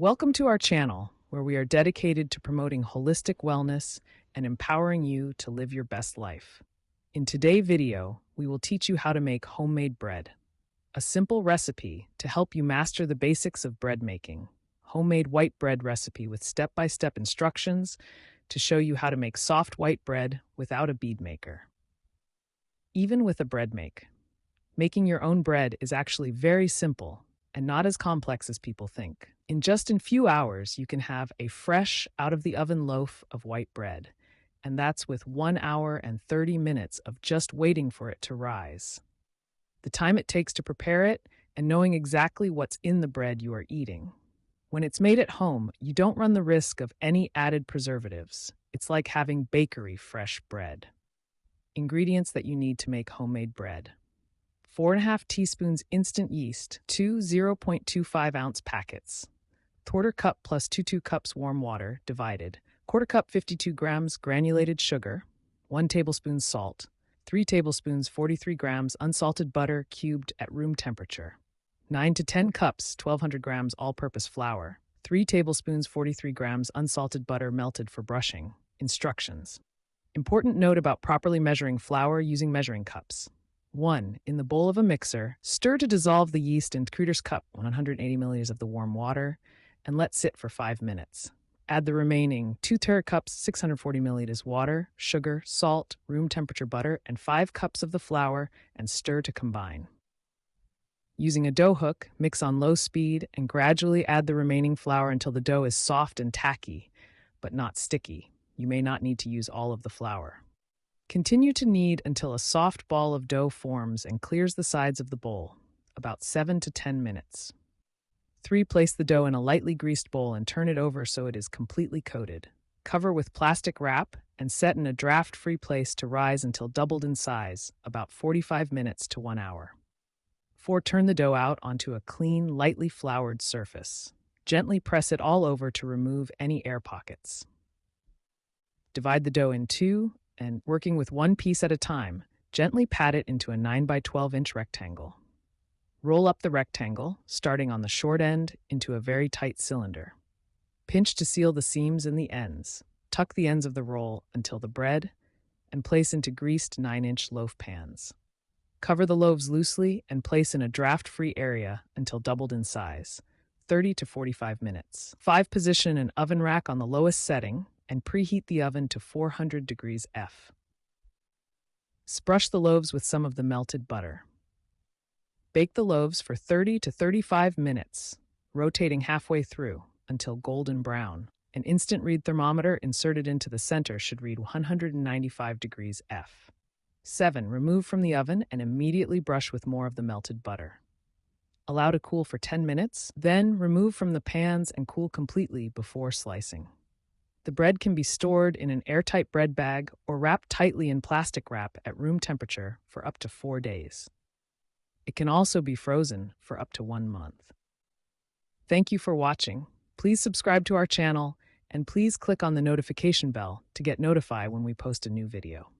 Welcome to our channel, where we are dedicated to promoting holistic wellness and empowering you to live your best life. In today's video, we will teach you how to make homemade bread, a simple recipe to help you master the basics of bread making. Homemade white bread recipe with step-by-step instructions to show you how to make soft white bread without a bead maker. Even with a bread make, making your own bread is actually very simple and not as complex as people think. In just a few hours, you can have a fresh, out-of-the-oven loaf of white bread, and that's with 1 hour and 30 minutes of just waiting for it to rise. The time it takes to prepare it and knowing exactly what's in the bread you are eating. When it's made at home, you don't run the risk of any added preservatives. It's like having bakery fresh bread. Ingredients that you need to make homemade bread: 4½ teaspoons instant yeast, 2 0.25 ounce packets, 1/4 cup plus 2 cups warm water divided, 1/4 cup 52 grams granulated sugar, 1 tablespoon salt, 3 tablespoons 43 grams unsalted butter cubed at room temperature, 9 to 10 cups 1200 grams all-purpose flour, 3 tablespoons 43 grams unsalted butter melted for brushing. Instructions. Important note about properly measuring flour using measuring cups. 1. In the bowl of a mixer, stir to dissolve the yeast in Cruder's cup 180 milliliters of the warm water and let sit for 5 minutes. Add the remaining 2 cups 640 milliliters water, sugar, salt, room temperature butter, and 5 cups of the flour and stir to combine. Using a dough hook, mix on low speed and gradually add the remaining flour until the dough is soft and tacky, but not sticky. You may not need to use all of the flour. Continue to knead until a soft ball of dough forms and clears the sides of the bowl, about 7 to 10 minutes. 3. Place the dough in a lightly greased bowl and turn it over so it is completely coated. Cover with plastic wrap and set in a draft-free place to rise until doubled in size, about 45 minutes to 1 hour. 4. Turn the dough out onto a clean, lightly floured surface. Gently press it all over to remove any air pockets. Divide the dough in two, and, working with one piece at a time, gently pat it into a 9 by 12 inch rectangle. Roll up the rectangle, starting on the short end, into a very tight cylinder. Pinch to seal the seams and the ends. Tuck the ends of the roll until the bread, and place into greased 9-inch loaf pans. Cover the loaves loosely and place in a draft-free area until doubled in size, 30 to 45 minutes. 5. Position an oven rack on the lowest setting and preheat the oven to 400 degrees F. Brush the loaves with some of the melted butter. Bake the loaves for 30 to 35 minutes, rotating halfway through until golden brown. An instant read thermometer inserted into the center should read 195 degrees F. 7. Remove from the oven and immediately brush with more of the melted butter. Allow to cool for 10 minutes, then remove from the pans and cool completely before slicing. The bread can be stored in an airtight bread bag or wrapped tightly in plastic wrap at room temperature for up to 4 days. It can also be frozen for up to 1 month. Thank you for watching. Please subscribe to our channel and please click on the notification bell to get notified when we post a new video.